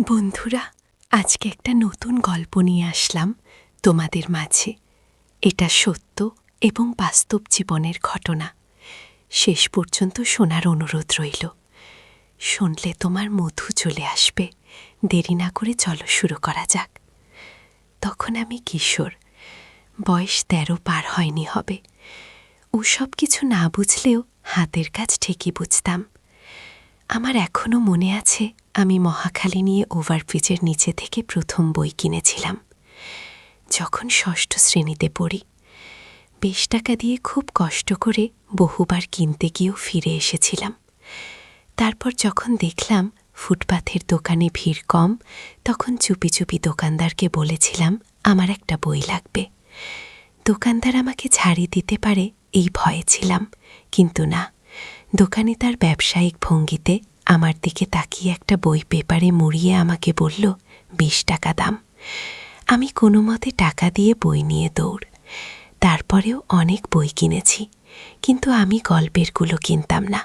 বন্ধুরা, আজকে একটা নতুন গল্প নিয়ে আসলাম তোমাদের মাঝে। এটা সত্য এবং বাস্তব জীবনের ঘটনা। শেষ পর্যন্ত শোনার অনুরোধ রইল। শুনলে তোমার মধু চলে আসবে। দেরি না করে চলো শুরু করা যাক। তখন আমি কিশোর, বয়স 13 পার হয়নি হবে। ওসব কিছু না বুঝলেও হাতের কাজ ঠিকই বুঝতাম। আমার এখনও মনে আছে, আমি মহাখালী নিয়ে ওভারব্রিজের নিচে থেকে প্রথম বই কিনেছিলাম যখন 6ষ্ঠ শ্রেণীতে পড়ি। 20 টাকা দিয়ে খুব কষ্ট করে বহুবার কিনতে গিয়েও ফিরে এসেছিলাম। তারপর যখন দেখলাম ফুটপাথের দোকানে ভিড় কম, তখন চুপি চুপি দোকানদারকে বলেছিলাম আমার একটা বই লাগবে। দোকানদার আমাকে ছাড়ি দিতে পারে এই ভয়ে ছিলাম, কিন্তু না। দোকানে তার ব্যবসায়িক ভঙ্গিতে আমার দিকে তাকিয়ে একটা বই পেপারে মুড়িয়ে আমাকে বলল 20 টাকা দাম। আমি কোনো মতে টাকা দিয়ে বই নিয়ে দৌড়। তারপরেও অনেক বই কিনেছি, কিন্তু আমি গল্পেরগুলো কিনতাম না।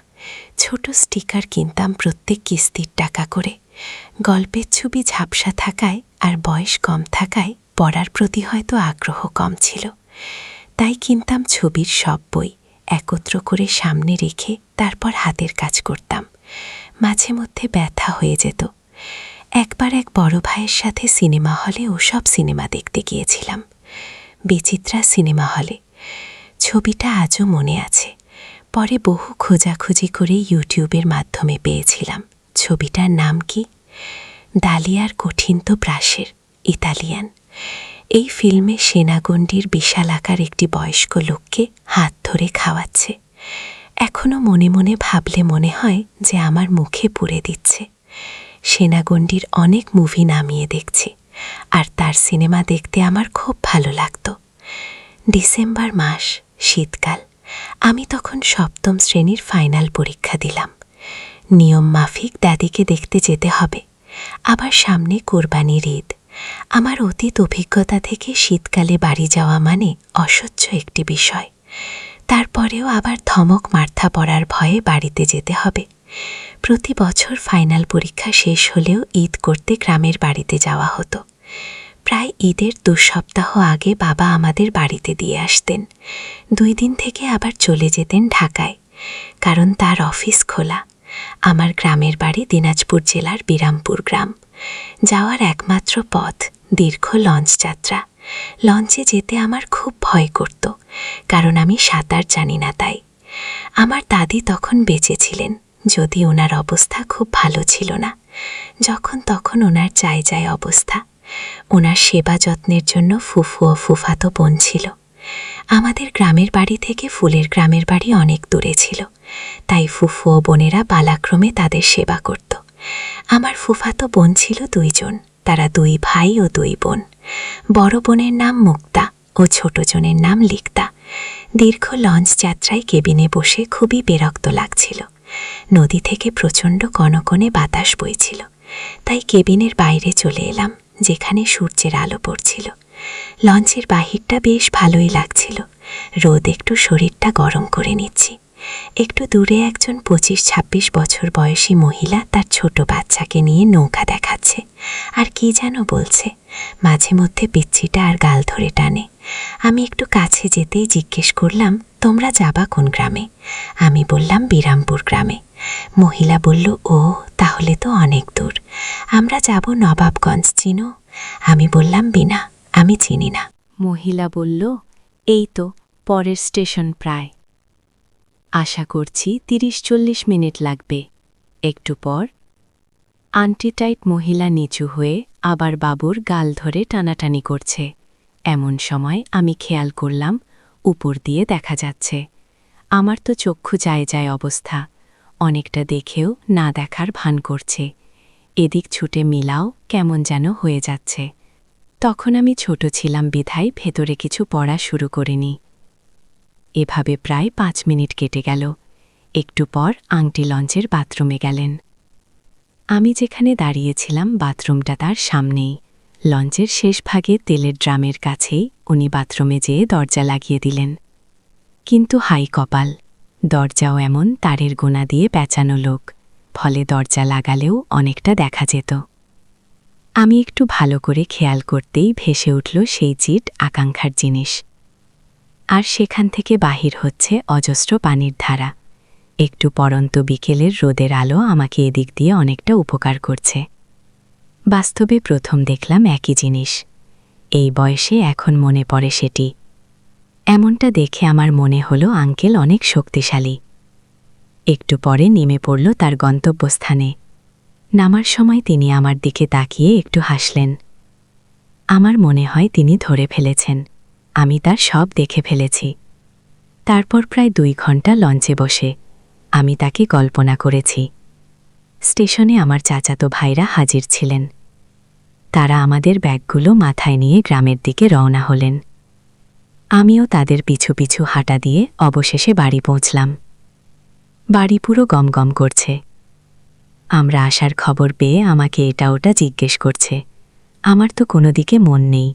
ছোট স্টিকার কিনতাম প্রত্যেক কিস্তির টাকা করে। গল্পের ছবি ঝাপসা থাকায় আর বয়স কম থাকায় পড়ার প্রতি হয়তো আগ্রহ কম ছিল। তাই কিনতাম ছবির সব বই, একত্র করে সামনে রেখে তারপর হাতের কাজ করতাম। মাঝে মধ্যে ব্যথা হয়ে যেত। একবার এক বড় ভাইয়ের সাথে সিনেমা হলে ওসব সিনেমা দেখতে গিয়েছিলাম, বিচিত্রা সিনেমা হলে। ছবিটা আজও মনে আছে। পরে বহু খোঁজাখুঁজি করে ইউটিউবের মাধ্যমে পেয়েছিলাম। ছবিটার নাম কি? ডালিয়ার কঠিন তো প্রাসের, ইতালিয়ান। এই ফিল্মে সেনাগণ্ডির বিশালাকার একটি বয়স্ক লোককে হাত ধরে খাওয়াচ্ছে। এখনও মনে মনে ভাবলে মনে হয় যে আমার মুখে পুড়ে দিচ্ছে। সেনাগণ্ডির অনেক মুভি নামিয়ে দেখছি, আর তার সিনেমা দেখতে আমার খুব ভালো লাগতো। ডিসেম্বর মাস, শীতকাল। আমি তখন 7ম শ্রেণীর ফাইনাল পরীক্ষা দিলাম। নিয়ম মাফিক দাদিকে দেখতে যেতে হবে। আবার সামনে কোরবানির ঈদ। আমার অতীত অভিজ্ঞতা থেকে শীতকালে বাড়ি যাওয়া মানে অসহ্য একটি বিষয়। তারপরেও আবার ধমক মার্থা পড়ার ভয়ে বাড়িতে যেতে হবে। প্রতি বছর ফাইনাল পরীক্ষা শেষ হলেও ঈদ করতে গ্রামের বাড়িতে যাওয়া হতো। প্রায় ঈদের 2 সপ্তাহ আগে বাবা আমাদের বাড়িতে দিয়ে আসতেন। 2 দিন থেকে আবার চলে যেতেন ঢাকায়, কারণ তার অফিস খোলা। আমার গ্রামের বাড়ি দিনাজপুর জেলার বিরামপুর গ্রাম। যাওয়ার একমাত্র পথ দীর্ঘ লঞ্চ যাত্রা। লঞ্চে যেতে আমার খুব ভয় করত, কারণ আমি সাঁতার জানি না তাই। আমার দাদি তখন বেঁচে ছিলেন, যদি ওনার অবস্থা খুব ভালো ছিল না। যখন তখন ওনার যায় অবস্থা। ওনার সেবা যত্নের জন্য ফুফু ও ফুফাতো বোন ছিল। আমাদের গ্রামের বাড়ি থেকে ফুলের গ্রামের বাড়ি অনেক দূরে ছিল, তাই ফুফু ও বোনেরা পালাক্রমে তাদের সেবা করত। আমার ফুফাতো বোন ছিল 2 জন, তারা 2 ভাই ও 2 বোন। বড় বোনের নাম মুক্তা ও ছোট জনের নাম লিক্তা। দীর্ঘ লঞ্চ যাত্রায় কেবিনে বসে খুবই বিরক্ত লাগছিল। নদী থেকে প্রচণ্ড কনকনে বাতাস বইছিল, তাই কেবিনের বাইরে চলে এলাম, যেখানে সূর্যের আলো পড়ছিল। লঞ্চের বাহিরটা বেশ ভালোই লাগছিল। রোদ একটু শরীরটা গরম করে নিচ্ছি। একটু দূরে একজন 25-26 বছর বয়সী মহিলা তার ছোট বাচ্চাকে নিয়ে নৌকা দেখাচ্ছে, আর কি যেন বলছে। মাঝে মধ্যে পিচ্ছিটা আর গাল ধরে টানে। আমি একটু কাছে যেতেই জিজ্ঞেস করলাম, তোমরা যাবা কোন গ্রামে? আমি বললাম বিরামপুর গ্রামে। মহিলা বলল, ও তাহলে তো অনেক দূর। আমরা যাব নবাবগঞ্জ, চিনো? আমি বললাম, বিনা, আমি চিনি না। মহিলা বলল, এই তো পরের স্টেশন প্রায়। আশা করছি 30-40 মিনিট লাগবে। একটু পর আন্টিটাইট মহিলা নিচু হয়ে আবার বাবুর গাল ধরে টানাটানি করছে। এমন সময় আমি খেয়াল করলাম উপর দিয়ে দেখা যাচ্ছে। আমার তো চক্ষু যায় অবস্থা। অনেকটা দেখেও না দেখার ভান করছে। এদিক ছুটে মিলাও কেমন যেন হয়ে যাচ্ছে। তখন আমি ছোট ছিলাম বিধায় ভেতরে কিছু পড়া শুরু করিনি। এভাবে প্রায় 5 মিনিট কেটে গেল। একটু পর আংটি লঞ্চের বাথরুমে গেলেন। আমি যেখানে দাঁড়িয়েছিলাম বাথরুমটা তার সামনেই। লঞ্চের শেষ ভাগে তেলের ড্রামের কাছেই উনি বাথরুমে যেয়ে দরজা লাগিয়ে দিলেন। কিন্তু হাই কপাল, দরজাও এমন তারের গোনা দিয়ে পেঁচানো লোক, ফলে দরজা লাগালেও অনেকটা দেখা যেত। আমি একটু ভালো করে খেয়াল করতেই ভেসে উঠল সেই চিট আকাঙ্ক্ষার জিনিস। আর সেখান থেকে বাহির হচ্ছে অজস্র পানির ধারা। একটু পরন্ত বিকেলের রোদের আলো আমাকে এদিক দিয়ে অনেকটা উপকার করছে। বাস্তবে প্রথম দেখলাম একই জিনিস। এই বয়সে এখন মনে পড়ে সেটি। এমনটা দেখে আমার মনে হলো আঙ্কেল অনেক শক্তিশালী। একটু পরে নেমে পড়ল তার গন্তব্যস্থানে। নামার সময় তিনি আমার দিকে তাকিয়ে একটু হাসলেন। আমার মনে হয় তিনি ধরে ফেলেছেন আমি তার সব দেখে ফেলেছি। তারপর প্রায় 2 ঘন্টা লঞ্চে বসে আমি তাকে কল্পনা করেছি। স্টেশনে আমার চাচাতো ভাইরা হাজির ছিলেন। তারা আমাদের ব্যাগগুলো মাথায় নিয়ে গ্রামের দিকে রওনা হলেন। আমিও তাদের পিছু পিছু হাঁটা দিয়ে অবশেষে বাড়ি পৌঁছলাম। বাড়ি পুরো গমগম করছে। আমরা আসার খবর পেয়ে আমাকে এটা ওটা জিজ্ঞেস করছে। আমার তো কোনো দিকে মন নেই,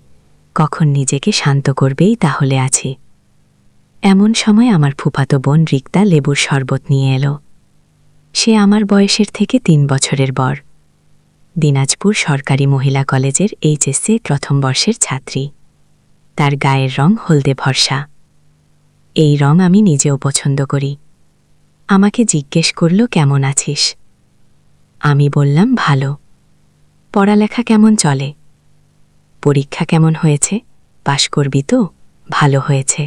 কখন নিজেকে শান্ত করবেই তাহলে আছি। এমন সময় আমার ফুফাতো বোন রিক্তা লেবুর শরবত নিয়ে এলো। সে আমার বয়সের থেকে 3 বছরের বড়। দিনাজপুর সরকারি মহিলা কলেজের এইচএসসি প্রথম বর্ষের ছাত্রী। তার গায়ের রং হলদে ভরসা। এই রং আমি নিজেও পছন্দ করি। আমাকে জিজ্ঞেস করল কেমন আছিস। আমি বললাম ভালো। পড়ালেখা কেমন চলে? পরীক্ষা কেমন হয়েছে? পাশ করবি তো? ভালো হয়েছে।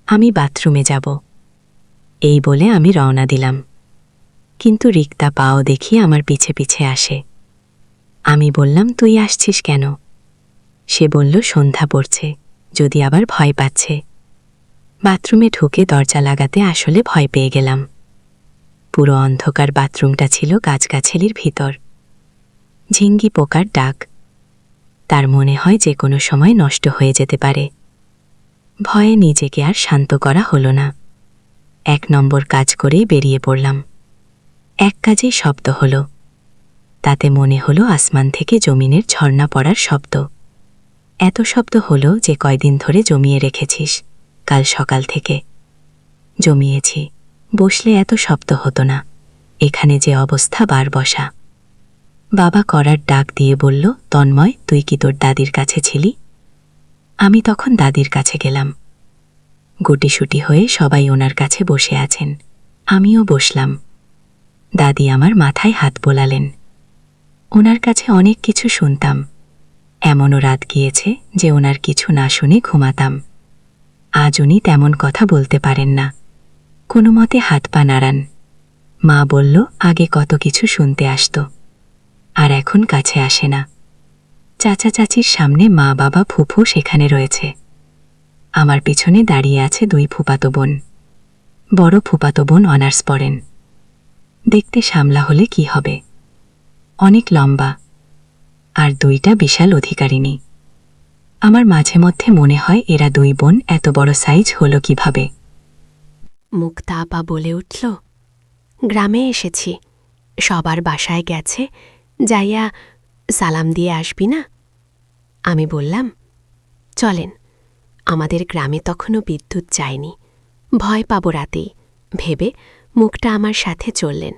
আমি বাথরুমে যাব। এই বলে আমি রওনা দিলাম। কিন্তু রিক্তা পাও দেখি আমার পিছে পিছে আসে। আমি বললাম তুই আসছিস কেন? সে বলল সন্ধ্যা পড়ছে, যদি আবার ভয় পাচ্ছে। বাথরুমে ঢুকে দরজা লাগাতে আসলে ভয় পেয়ে গেলাম। পুরো অন্ধকার বাথরুমটা ছিল গাছগাছালির ভিতর। ঝিঙ্গি পোকার ডাক। তার মনে হয় যে কোনো সময় নষ্ট হয়ে যেতে পারে। ভয়ে নিজেকে আর শান্ত করা হলো না। 1 নম্বর কাজ করেই বেরিয়ে পড়লাম। এক কাজেই শব্দ হলো। তাতে মনে হলো আসমান থেকে জমিনের ঝর্ণা পড়ার শব্দ। এত শব্দ হলো যে কয়দিন ধরে জমিয়ে রেখেছিস? কাল সকাল থেকে জমিয়েছি। বসলে এত শব্দ হতো না। এখানে যে অবস্থা বার বসা। বাবা করার ডাক দিয়ে বলল, তন্ময় তুই কি তোর দাদির কাছে ছিলি? আমি তখন দাদির কাছে গেলাম। গুটিসুটি হয়ে সবাই ওনার কাছে বসে আছেন। আমিও বসলাম। দাদি আমার মাথায় হাত বোলালেন। ওনার কাছে অনেক কিছু শুনতাম। এমনও রাত গিয়েছে যে ওনার কিছু না শুনে ঘুমাতাম। আজ উনি তেমন কথা বলতে পারেন না। কোনো মতে হাত পা নাড়ান। মা বলল আগে কত কিছু শুনতে আসত, আর এখন কাছে আসে না। চাচা চাচির সামনে মা বাবা ফুফু সেখানে রয়েছে। আমার পিছনে দাঁড়িয়ে আছে 2 ফুফাতো বোন। বড় ফুফাতো বোন অনার্স পড়েন। দেখতে সামলা হলে কি হবে, অনেক লম্বা, আর 2টা বিশাল অধিকারিণী। আমার মাঝে মধ্যে মনে হয় এরা 2 বোন এত বড় সাইজ হলো কিভাবে। মুক্তা আপা বলে উঠল, গ্রামে এসেছি, সবার বাসায় গেছে, যাইয়া সালাম দিয়ে আসবি না? আমি বললাম, চলেন। আমাদের গ্রামে তখনও বিদ্যুৎ যায়নি, ভয় পাব রাতেই ভেবে মুখটা আমার সাথে চললেন।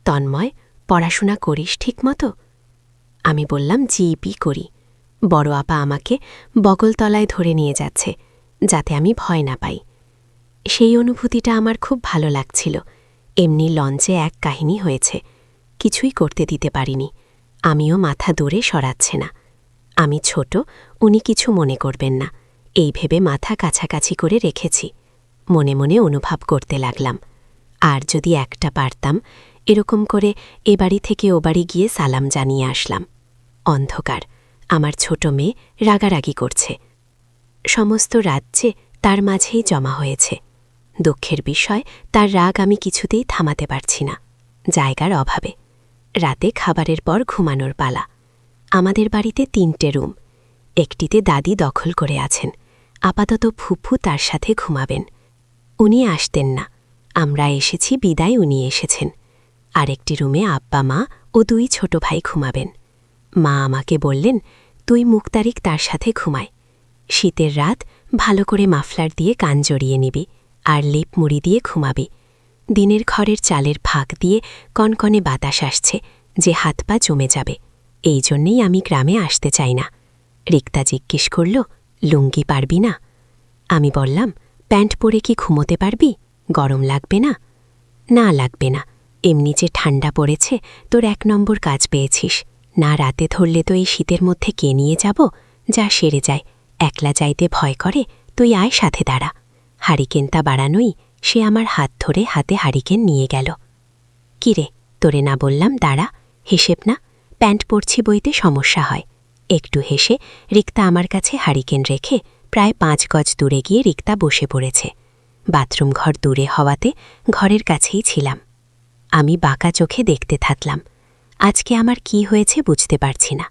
তন্ময়, পড়াশোনা করিস ঠিক মতো? আমি বললাম জিইপি করি। বড় আপা আমাকে বগলতলায় ধরে নিয়ে যাচ্ছে যাতে আমি ভয় না পাই। সেই অনুভূতিটা আমার খুব ভালো লাগছিল। এমনি লঞ্চে এক কাহিনী হয়েছে, কিছুই করতে দিতে পারিনি। আমিও মাথা দূরে সরাচ্ছে না। আমি ছোট, উনি কিছু মনে করবেন না, এই ভেবে মাথা কাছাকাছি করে রেখেছি। মনে মনে অনুভব করতে লাগলাম, আর যদি একটা পারতাম, এরকম করে এ বাড়ি থেকে ও বাড়ি গিয়ে সালাম জানিয়ে আসলাম। অন্ধকার, আমার ছোট মেয়ে রাগারাগি করছে। সমস্ত রাজ্যে তার মাঝেই জমা হয়েছে। দুঃখের বিষয়, তার রাগ আমি কিছুতেই থামাতে পারছি না, জায়গার অভাবে। রাতে খাবারের পর ঘুমানোর পালা। আমাদের বাড়িতে 3টে রুম। একটিতে দাদি দখল করে আছেন। আপাতত ফুফু তার সাথে ঘুমাবেন। উনি আসতেন না, আমরা এসেছি বিদায় উনি এসেছেন। আরেকটি রুমে আব্বা মা ও 2 ছোট ভাই ঘুমাবেন। মা আমাকে বললেন, তুই মুক্তারিক তার সাথে ঘুমায়। শীতের রাত, ভালো করে মাফলার দিয়ে কান জড়িয়ে নিবি, আর লেপ মুড়ি দিয়ে ঘুমাবি। দিনের ঘরের চালের ফাঁক দিয়ে কনকনে বাতাস আসছে যে হাত পা জমে যাবে। এই জন্যেই আমি গ্রামে আসতে চাই না। রিক্তা জিজ্ঞেস করল, লুঙ্গি পারবি না? আমি বললাম, প্যান্ট পরে কি ঘুমোতে পারবি? গরম লাগবে না? না লাগবে না, এমনি যে ঠান্ডা পড়েছে, তোর 1 নম্বর কাজ পেয়েছিস। না রাতে ধরলে তো এই শীতের মধ্যে কে নিয়ে যাব? যা সেরে যায়, একলা যাইতে ভয় করে, তুই আয় সাথে দাঁড়া। হারিকেনটা বাড়ানোই, সে আমার হাত ধরে হাতে হারিকেন নিয়ে গেল। কিরে, তোরে না বললাম দাঁড়া? হিসেব না, প্যান্ট পরছি বইতে সমস্যা হয়। একটু হেসে রিক্তা আমার কাছে হারিকেন রেখে প্রায় 5 গজ দূরে গিয়ে রিক্তা বসে পড়েছে। বাথরুম ঘর দূরে হওয়াতে ঘরের কাছেই ছিলাম। আমি বাঁকা চোখে দেখতে থাকলাম। আজকে আমার কি হয়েছে বুঝতে পারছি না।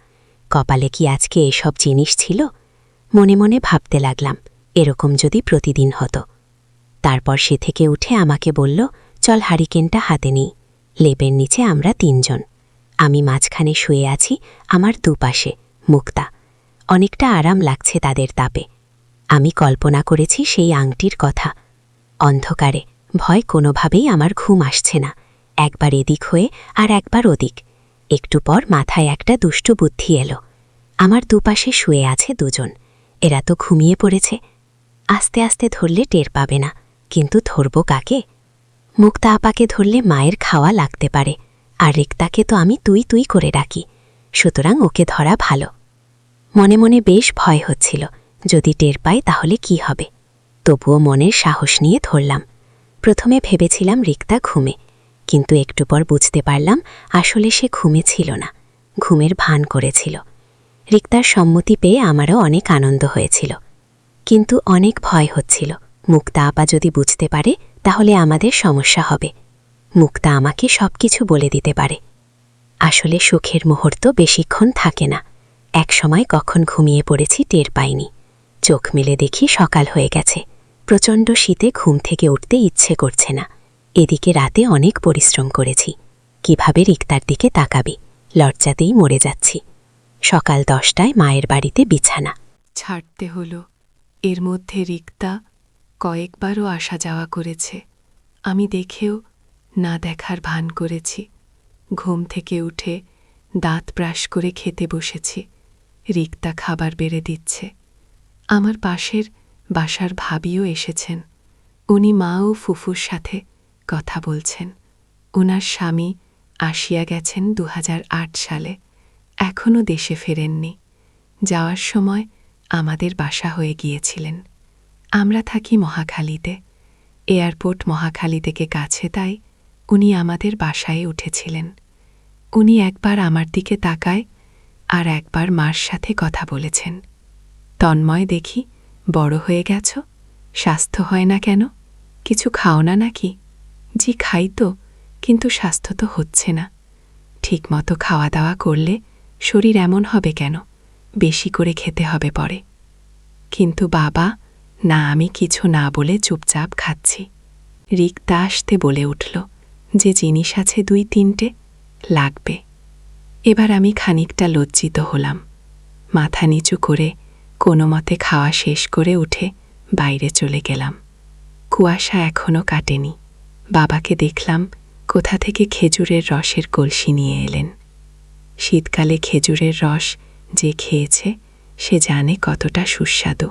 কপালে কি আজকে এসব জিনিস ছিল? মনে মনে ভাবতে লাগলাম, এরকম যদি প্রতিদিন হতো। তারপর সে থেকে উঠে আমাকে বলল, চল হারিকেনটা হাতে নিই। লেপের নিচে আমরা 3 জন। আমি মাঝখানে শুয়ে আছি, আমার দুপাশে মুক্তা। অনেকটা আরাম লাগছে তাদের তাপে। আমি কল্পনা করেছি সেই আংটির কথা। অন্ধকারে ভয় কোনোভাবেই আমার ঘুম আসছে না। একবার এদিক হয়ে আর একবার ওদিক। একটু পর মাথায় একটা দুষ্টু বুদ্ধি এলো। আমার দুপাশে শুয়ে আছে 2 জন। এরা তো ঘুমিয়ে পড়েছে। আস্তে আস্তে ধরলে টের পাবে না, কিন্তু ধরব কাকে? মুক্তা আপাকে ধরলে মায়ের খাওয়া লাগতে পারে, আর রিক্তাকে তো আমি তুই তুই করে ডাকি, সুতরাং ওকে ধরা ভালো। মনে মনে বেশ ভয় হচ্ছিল, যদি টের পাই তাহলে কি হবে। তবুও মনের সাহস নিয়ে ধরলাম। প্রথমে ভেবেছিলাম রিক্তা ঘুমে, কিন্তু একটু পর বুঝতে পারলাম আসলে সে ঘুমে ছিল না, ঘুমের ভান করেছিল। রিক্তার সম্মতি পেয়ে আমারও অনেক আনন্দ হয়েছিল, কিন্তু অনেক ভয় হচ্ছিল। মুক্তা আপা যদি বুঝতে পারে তাহলে আমাদের সমস্যা হবে। মুক্তা আমাকে সবকিছু বলে দিতে পারে। আসলে সুখের মুহূর্ত বেশিক্ষণ থাকে না। এক সময় কখন ঘুমিয়ে পড়েছি টের পাইনি। চোখ মেলে দেখি সকাল হয়ে গেছে। প্রচণ্ড শীতে ঘুম থেকে উঠতে ইচ্ছে করছে না। এদিকে রাতে অনেক পরিশ্রম করেছি। কিভাবে রিক্তার দিকে তাকাবি, লজ্জাতেই মরে যাচ্ছি। সকাল 10টায় মায়ের বাড়িতে বিছানা ছাড়তে হলো। এর মধ্যে রিক্তা কয়েকবারও আসা যাওয়া করেছে। আমি দেখেও না দেখার ভান করেছি। ঘুম থেকে উঠে দাঁত ব্রাশ করে খেতে বসেছি। রিক্তা খাবার বেড়ে দিচ্ছে। আমার পাশের বাসার ভাবিও এসেছেন। উনি মা ও ফুফুর সাথে কথা বলছেন। ওনার স্বামী আসিয়া গেছেন 2008 সালে, এখনও দেশে ফেরেননি। যাওয়ার সময় আমাদের বাসা হয়ে গিয়েছিলেন। আমরা থাকি মহাখালীতে। এয়ারপোর্ট মহাখালী থেকে কাছে, তাই উনি আমাদের বাসায় উঠেছিলেন। উনি একবার আমার দিকে তাকায় আর একবার মার সাথে কথা বলেছেন। তন্ময়, দেখি বড় হয়ে গেছ, স্বাস্থ্য হয় না কেন? কিছু খাও না নাকি? জি খাই তো, কিন্তু স্বাস্থ্য তো হচ্ছে না। ঠিকমতো খাওয়া দাওয়া করলে শরীর এমন হবে কেন? বেশি করে খেতে হবে পরে। কিন্তু বাবা, না, আমি কিছু না বলে চুপচাপ খাচ্ছি। রিক্তা আসতে বলে উঠল, যে জিনিস আছে 2-3টে লাগবে। এবার আমি খানিকটা লজ্জিত হলাম। মাথা নিচু করে কোনো মতে খাওয়া শেষ করে উঠে বাইরে চলে গেলাম। কুয়াশা এখনও কাটেনি। বাবাকে দেখলাম কোথা থেকে খেজুরের রসের কলসি নিয়ে এলেন। শীতকালে খেজুরের রস যে খেয়েছে সে জানে কতটা সুস্বাদু।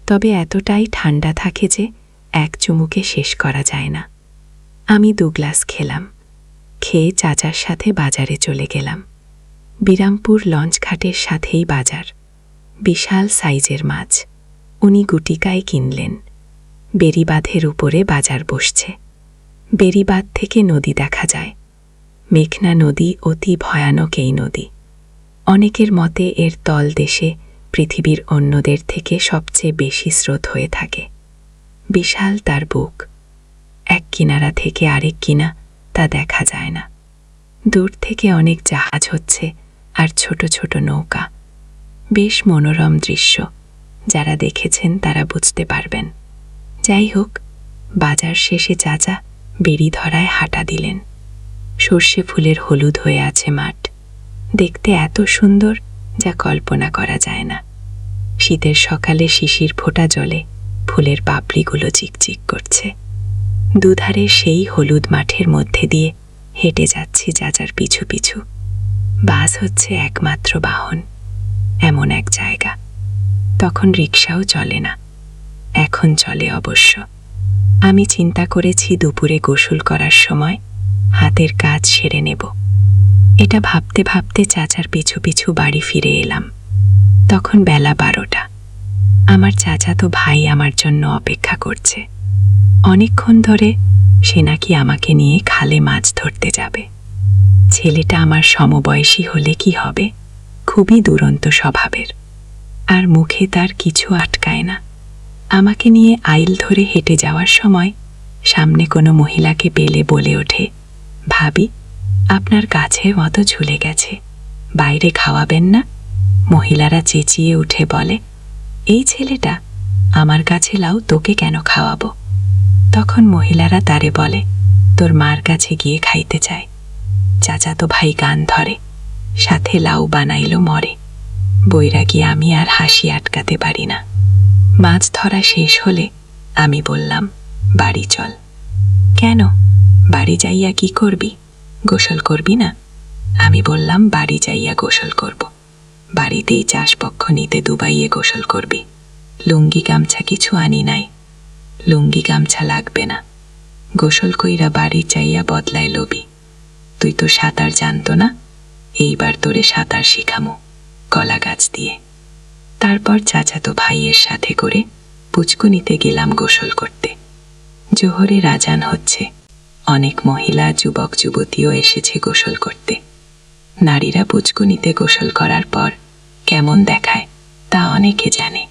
তবে এতটাই ঠান্ডা থাকে যে এক চুমুকে শেষ করা যায় না। আমি 2 গ্লাস খেলাম। খেয়ে চাচার সাথে বাজারে চলে গেলাম। বিরামপুর লঞ্চঘাটের সাথেই বাজার। বিশাল সাইজের মাছ উনি গুটিকায় কিনলেন। বেড়িবাঁধের উপরে বাজার বসছে। বেড়িবাঁধ থেকে নদী দেখা যায়। মেঘনা নদী অতি ভয়ানক এই নদী। অনেকের মতে এর তলদেশে পৃথিবীর অন্যদের থেকে সবচেয়ে বেশি স্রোত হয়ে থাকে। বিশাল তার বুক। এক কিনারা থেকে আরেক কিনা তা দেখা যায় না। দূর থেকে অনেক জাহাজ হচ্ছে আর ছোট ছোট নৌকা। বেশ মনোরম দৃশ্য। যারা দেখেছেন তারা বুঝতে পারবেন। যাই হোক, বাজার শেষে চাচা বেড়ি ধরায় হাঁটা দিলেন। সর্ষে ফুলের হলুদ হয়ে আছে মাঠ। দেখতে এত সুন্দর যা কল্পনা করা যায় না। শীতের সকালে শিশির ফোঁটা জলে ফুলের পাপড়িগুলো চিকচিক করছে। দুধারে সেই হলুদ মাঠের মধ্যে দিয়ে হেঁটে যাচ্ছি চাচার পিছু পিছু। বাস হচ্ছে একমাত্র বাহন, এমন এক জায়গা। তখন রিকশাও চলে না, এখন চলে অবশ্য। আমি চিন্তা করেছি দুপুরে গোসল করার সময় হাতের কাজ সেরে নেব। এটা ভাবতে ভাবতে চাচার পিছু পিছু বাড়ি ফিরে এলাম। তখন বেলা 12টা। আমার চাচাতো ভাই আমার জন্য অপেক্ষা করছে। অনেকক্ষণ ধরে সে নাকি আমাকে নিয়ে খালে মাছ ধরতে যাবে। ছেলেটা আমার সমবয়সী হলে কি হবে, খুবই দুরন্ত স্বভাবের, আর মুখে তার কিছু আটকায় না। আমাকে নিয়ে আইল ধরে হেঁটে যাওয়ার সময় সামনে কোনো মহিলাকে পেলে বলে ওঠে, ভাবি, আপনার গাছের মতো ঝুলে গেছে, বাইরে খাওয়াবেন না? মহিলারা চেঁচিয়ে উঠে বলে, এই ছেলেটা আমার কাছে লাউ তোকে কেন খাওয়াবো? তখন মহিলারা তারে বলে, তোর মার কাছে গিয়ে খাইতে চায়। চাচাতো ভাই গান ধরে, সাথে লাউ বানাইল মরে। বৈরাগী আমি আর হাসি আটকাতে পারি না। মাছ ধরা শেষ হলে আমি বললাম, বাড়ি চল। কেন, বাড়ি যাইয়া কি করবি? গোসল করবি না? আমি বললাম, বাড়ি যাইয়া গোসল করব। বাড়িতেই চাষপক্ষ নিতে দুবাইয়ে গোসল করবি। লুঙ্গি গামছা কিছু আনি নাই। লুঙ্গি গামছা লাগবে না, গোসল কইরা বাড়ি চাইয়া বদলায় লবি। তুই তো সাঁতার জানতো না, এইবার তোরে সাঁতার শিখামো কলা গাছ দিয়ে। তারপর চাচাতো ভাইয়ের সাথে করে পুচকুনিতে গেলাম গোসল করতে। জোহরের আজান হচ্ছে, অনেক মহিলা যুবক যুবতীও এসেছে গোসল করতে। নারীরা পুচকুনিতে গোসল করার পর কেমন দেখায় তা অনেকে জানে।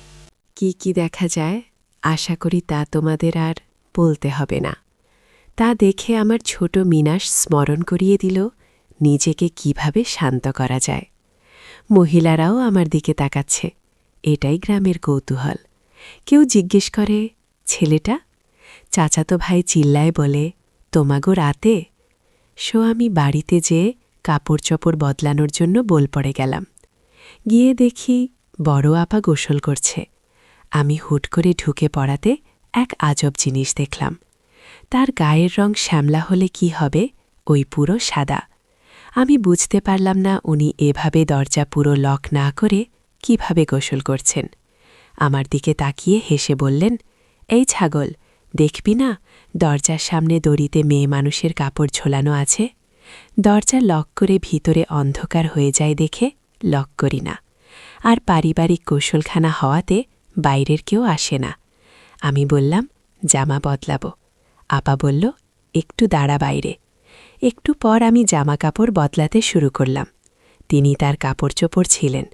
কি কি দেখা যায় আশা করি তা তোমাদের আর বলতে হবে না। তা দেখে আমার ছোট মিনাস স্মরণ করিয়ে দিল নিজেকে কিভাবে শান্ত করা যায়। মহিলারাও আমার দিকে তাকাচ্ছে, এটাই গ্রামের কৌতূহল। কেউ জিজ্ঞেস করে, ছেলেটা? চাচাতো ভাই চিল্লায় বলে, তোমাগো রাতে। আমি বাড়িতে যেয়ে কাপড় চোপড় বদলানোর জন্য বোল পড়ে গেলাম। গিয়ে দেখি বড় আপা গোসল করছে। আমি হুট করে ঢুকে পড়াতে এক আজব জিনিস দেখলাম। তার গায়ের রং শ্যামলা হলে কি হবে, ওই পুরো সাদা। আমি বুঝতে পারলাম না উনি এভাবে দরজা পুরো লক না করে কিভাবে গোসল করছেন। আমার দিকে তাকিয়ে হেসে বললেন, এই ছাগল, দেখবি না দরজার সামনে দড়িতে মেয়ে মানুষের কাপড় ঝোলানো আছে? দরজা লক করে ভিতরে অন্ধকার হয়ে যায় দেখে লক করি না। আর পারিবারিক গোসলখানা হওয়াতে বাইরের কেউ আসে না। আমি বললাম, জামা বদলাবো। আপা বলল, একটু দাঁড়া বাইরে। একটু পর আমি জামা কাপড় বদলাতে শুরু করলাম। তিনি তার কাপড় চোপড় ছিলেন।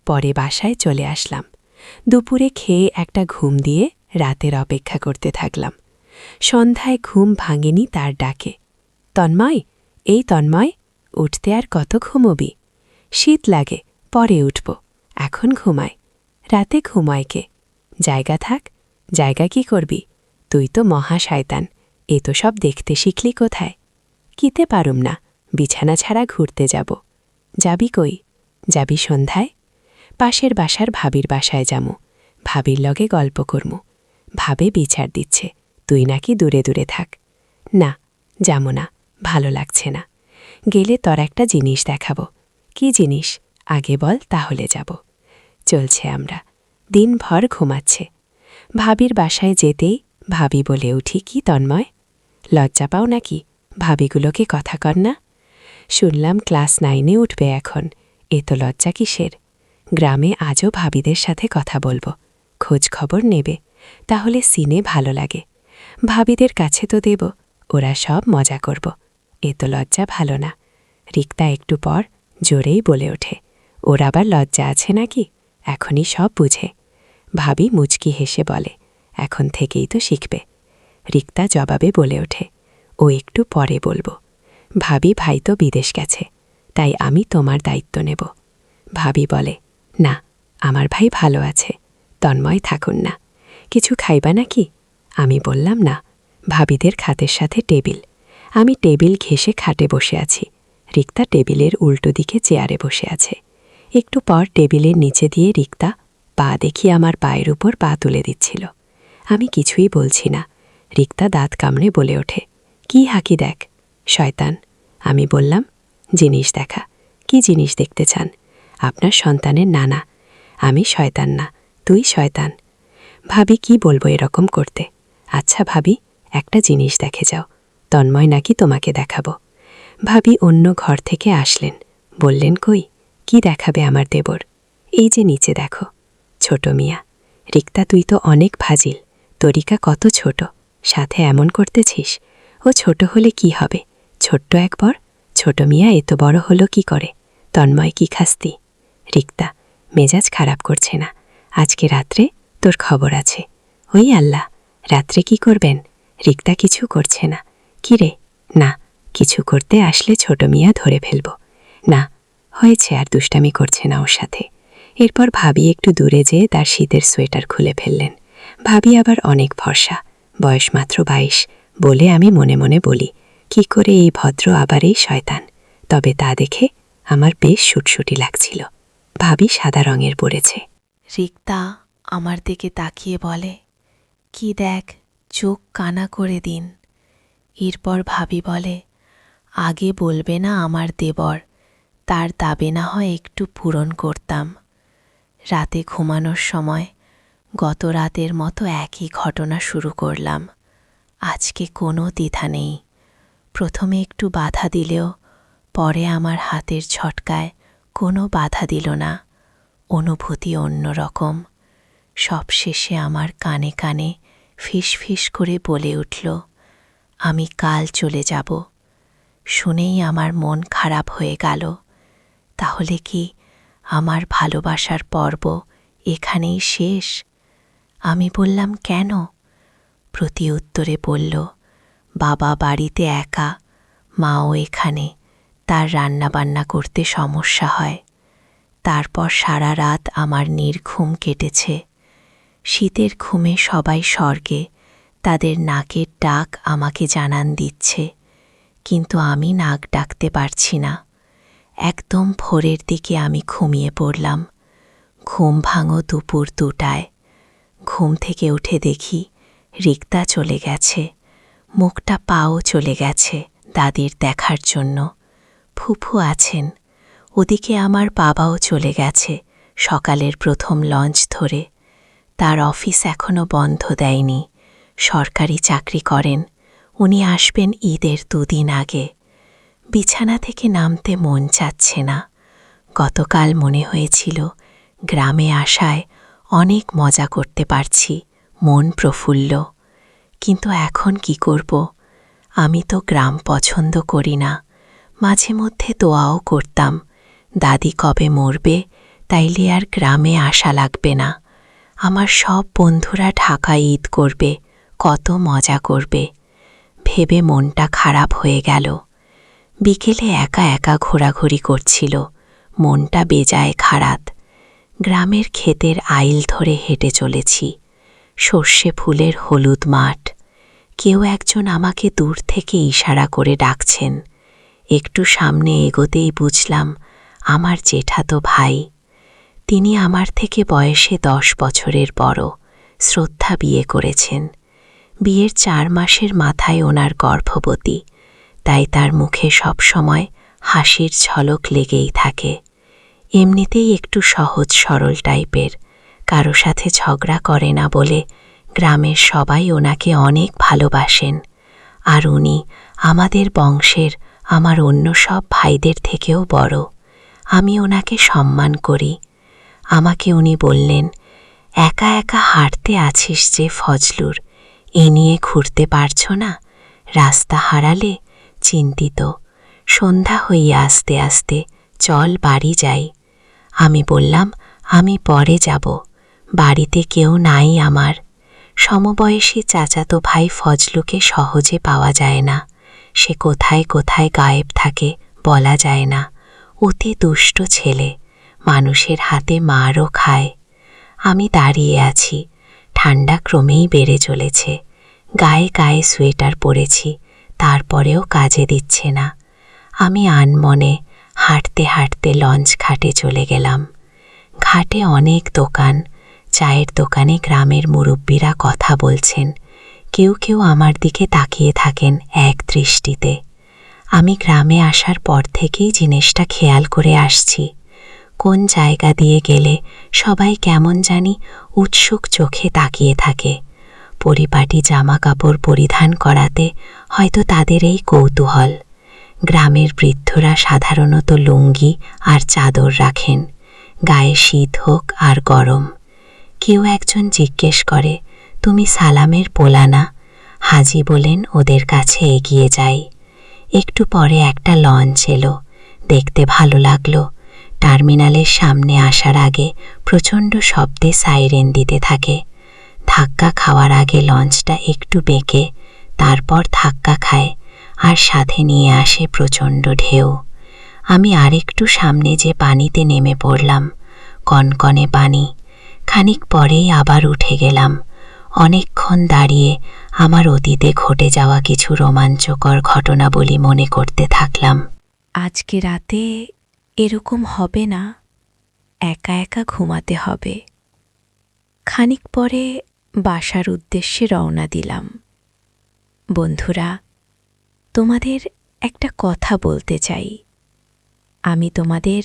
পরে বাসায় চলে আসলাম। দুপুরে খেয়ে একটা ঘুম দিয়ে রাতের অপেক্ষা করতে থাকলাম। সন্ধ্যায় ঘুম ভাঙেনি তার ডাকে, তন্ময়, এই তন্ময়, উঠতে আর কত ঘুমোবি? শীত লাগে, পরে উঠব, এখন ঘুমায়। রাতে ঘুমায় কে? জায়গা থাক। জায়গা কি করবি? তুই তো মহা শয়তান, এ তো সব দেখতে শিখলি কোথায়? কিতে পারুম না, বিছানা ছাড়া ঘুরতে যাব। যাবি কই? যাবি সন্ধ্যায়? পাশের বাসার ভাবির বাসায় যামু, ভাবির লগে গল্প করমু। ভাবে বিচার দিচ্ছে, তুই নাকি দূরে দূরে থাক। না, যামু না, ভালো লাগছে না। গেলে তোর একটা জিনিস দেখাবো। কি জিনিস? আগে বল, তাহলে যাব। চলছে আমরা, দিনভর ঘুমাচ্ছে। ভাবির বাসায় যেতেই ভাবি বলে উঠি, কি তন্ময়, লজ্জা পাও নাকি? ভাবিগুলোকে কথা কর না? শুনলাম ক্লাস 9-এ উঠবে এখন, এ তো লজ্জা কিসের? গ্রামে আজও ভাবিদের সাথে কথা বলবো, খোঁজ খবর নেবে, তাহলে সিনে ভালো লাগে। ভাবিদের কাছে তো দেব, ওরা সব মজা করব। এ তো লজ্জা ভালো না। রিক্তা একটু পর জোরেই বলে ওঠে, ওর আবার লজ্জা আছে নাকি? এখনই সব বুঝে। ভাবি মুচকি হেসে বলে, এখন থেকেই তো শিখবে। রিক্তা জবাবে বলে ওঠে, ও একটু পরে বলবো। ভাবি, ভাই তো বিদেশ গেছে, তাই আমি তোমার দায়িত্ব নেব। ভাবি বলে, না, আমার ভাই ভালো আছে, তন্ময় থাকুন না। কিছু খাইবা নাকি? আমি বললাম না। ভাবিদের খাতের সাথে টেবিল। আমি টেবিল ঘেঁষে খাটে বসে আছি। রিক্তা টেবিলের উল্টো দিকে চেয়ারে বসে আছে। একটু পর টেবিলের নিচে দিয়ে রিক্তা পা দেখি আমার পায়ের উপর পা তুলে দিচ্ছিল। আমি কিছুই বলছি না। রিক্তা দাঁত কামড়ে বলে ওঠে, কি হাঁকি দেখ? শয়তান। আমি বললাম, জিনিস দেখা। কি জিনিস দেখতে চান? আপনার সন্তানের নানা। আমি শয়তান না, তুই শয়তান। ভাবি, কি বলবো এরকম করতে? আচ্ছা ভাবি, একটা জিনিস দেখে যাও। তন্ময় নাকি তোমাকে দেখাবো। ভাবি অন্য ঘর থেকে আসলেন, বললেন, কই, কি দেখাবে আমার দেবর? এই যে নিচে দেখো। ছোট মিয়া। রিক্তা, তুই তো অনেক ফাজিল, তরিকা কত ছোট, সাথে এমন করতেছিস। ও ছোট হলে কি হবে? ছোট্ট একবার। ছোট মিয়া এত বড় হলো কি করে? তন্ময়, কি খাস্তি? রিক্তা, মেজাজ খারাপ করছে না, আজকে রাত্রে তোর খবর আছে। ওই আল্লাহ, রাত্রে কি করবেন? রিক্তা কিছু করছে না। কি রে? না, কিছু করতে আসলে ছোট মিয়া ধরে ফেলব। না, হয়েছে, আর দুষ্টামি করছে না ওর সাথে। এরপর ভাবি একটু দূরে যেয়ে তার শীতের সোয়েটার খুলে ফেললেন। ভাবি আবার অনেক ফর্সা, বয়স মাত্র 22, বলে আমি মনে মনে বলি, কি করে এই ভদ্র আবার এই শয়তান। তবে তা দেখে আমার বেশ সুটসুটি লাগছিল। ভাবি সাদা রঙের পরেছে। রিক্তা আমার দিকে তাকিয়ে বলে, কি দেখ, চোখ কানা করে দিন। এরপর ভাবি বলে, আগে বলবে না আমার দেবর, তার দাবে না হয় একটু পূরণ করতাম। রাতে ঘুমানোর সময় গত রাতের মতো একই ঘটনা শুরু করলাম। আজকে কোনো দ্বিধা নেই। প্রথমে একটু বাধা দিলেও পরে আমার হাতের ছটকায় কোনো বাধা দিল না। অনুভূতি অন্যরকম। সবশেষে আমার কানে কানে ফিস ফিস করে বলে উঠল, আমি কাল চলে যাব। শুনেই আমার মন খারাপ হয়ে গেল। তাহলে কি আমার ভালোবাসার পর্ব এখানেই শেষ? আমি বললাম, কেন? প্রতি উত্তরে বলল, বাবা বাড়িতে একা, মাও এখানে, তার রান্নাবান্না করতে সমস্যা হয়। তারপর সারা রাত আমার নির্ঘুম কেটেছে। শীতের ঘুমে সবাই স্বর্গে, তাদের নাকের ডাক আমাকে জানান দিচ্ছে, কিন্তু আমি নাক ডাকতে পারছি না। একদম ভোরের দিকে আমি ঘুমিয়ে পড়লাম। ঘুম ভাঙো দুপুর 2টায়। ঘুম থেকে উঠে দেখি রিক্তা চলে গেছে, মুখটা পাও চলে গেছে দাদির দেখার জন্য। ফুফু আছেন, ওদিকে আমার বাবাও চলে গেছে সকালের প্রথম লঞ্চ ধরে। তার অফিস এখনও বন্ধ দেয়নি, সরকারি চাকরি করেন। উনি আসবেন ঈদের 2 দিন আগে। বিছানা থেকে নামতে মন চাচ্ছে না। গতকাল মনে হয়েছিল গ্রামে আসায় অনেক মজা করতে পারছি, মন প্রফুল্ল। কিন্তু এখন কি করব? আমি তো গ্রাম পছন্দ করি না। মাঝে মধ্যে দোয়াও করতাম, দাদি কবে মরবে, তাইলে আর গ্রামে আসা লাগবে না। আমার সব বন্ধুরা ঢাকায় ঈদ করবে, কত মজা করবে। ভেবে মনটা খারাপ হয়ে গেল। বিকেলে একা একা ঘোরাঘুরি করছিল, মনটা বেজায় খারাপ। গ্রামের ক্ষেতের আইল ধরে হেঁটে চলেছি। সর্ষে ফুলের হলুদ মাঠ। কেউ একজন আমাকে দূর থেকে ইশারা করে ডাকছেন। একটু সামনে এগোতেই বুঝলাম আমার জেঠাতো ভাই। তিনি আমার থেকে বয়সে 10 বছরের বড়। শ্রদ্ধা বিয়ে করেছেন। বিয়ের 4 মাসের মাথায় ওনার গর্ভবতী, তাই তার মুখে সবসময় হাসির ঝলক লেগেই থাকে। এমনিতেই একটু সহজ সরল টাইপের, কারো সাথে ঝগড়া করে না বলে গ্রামের সবাই ওনাকে অনেক ভালোবাসেন। আর উনি আমাদের বংশের আমার অন্য সব ভাইদের থেকেও বড়। আমি ওনাকে সম্মান করি। আমাকে উনি বললেন, একা একা হাঁটতে আছিস যে ফজলুর, এ নিয়ে ঘুরতে পারছ না? রাস্তা হারালে? চিন্তিত। সন্ধ্যা হইয়া আস্তে আস্তে, চল বাড়ি যাই। আমি বললাম, আমি পরে যাব, বাড়িতে কেউ নাই আমার। সমবয়সী চাচাতো ভাই ফজলুকে সহজে পাওয়া যায় না। সে কোথায় কোথায় গায়েব থাকে বলা যায় না। অতি দুষ্ট ছেলে, মানুষের হাতে মারও খায়। আমি দাঁড়িয়ে আছি, ঠান্ডা ক্রমেই বেড়ে চলেছে। গায়ে গায়ে সোয়েটার পরেছি, তারপরেও কাজে দিচ্ছে না। আমি আনমনে হাঁটতে হাঁটতে লঞ্চ ঘাটে চলে গেলাম। ঘাটে অনেক দোকান, চায়ের দোকানে গ্রামের মুরব্বীরা কথা বলছেন। কেউ কেউ আমার দিকে তাকিয়ে থাকেন এক দৃষ্টিতে। আমি গ্রামে আসার পর থেকেই জিনিসটা খেয়াল করে আসছি। কোন জায়গা দিয়ে গেলে সবাই কেমন জানি উৎসুক চোখে তাকিয়ে থাকে। পরিপাটি জামা কাপড় পরিধান করাতে হয়তো তাদের এই কৌতূহল। গ্রামের বৃদ্ধরা সাধারণত লুঙ্গি আর চাদর রাখেন, গায়ে শীত হোক আর গরম। কেউ একজন জিজ্ঞেস করে, তুমি সালামের পোলা না? হাজি বলেন ওদের কাছে এগিয়ে যাই। একটু পরে একটা লঞ্চ এলো, দেখতে ভালো লাগলো। টার্মিনালের সামনে আসার আগে প্রচণ্ড শব্দে সাইরেন দিতে থাকে। ধাক্কা খাওয়ার আগে লঞ্চটা একটু বেঁকে, তারপর ধাক্কা খায় আর সাথে নিয়ে আসে প্রচণ্ড ঢেউ। আমি আরেকটু সামনে যে পানিতে নেমে পড়লাম, কনকনে পানি। খানিক পরেই আবার উঠে গেলাম। অনেকক্ষণ দাঁড়িয়ে আমার অতীতে ঘটে যাওয়া কিছু রোমাঞ্চকর ঘটনাবলী মনে করতে থাকলাম। আজকে রাতে এরকম হবে না, একা একা ঘুমাতে হবে। খানিক পরে বাসার উদ্দেশ্যে রওনা দিলাম। বন্ধুরা, তোমাদের একটা কথা বলতে চাই। আমি তোমাদের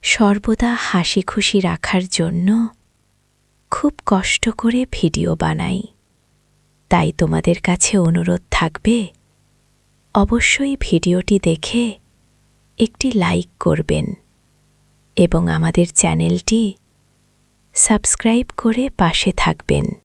সর্বদা হাসি খুশি রাখার জন্য খুব কষ্ট করে ভিডিও বানাই। তাই তোমাদের কাছে অনুরোধ থাকবে, অবশ্যই ভিডিওটি দেখে একটি লাইক করবেন এবং আমাদের চ্যানেলটি সাবস্ক্রাইব করে পাশে থাকবেন।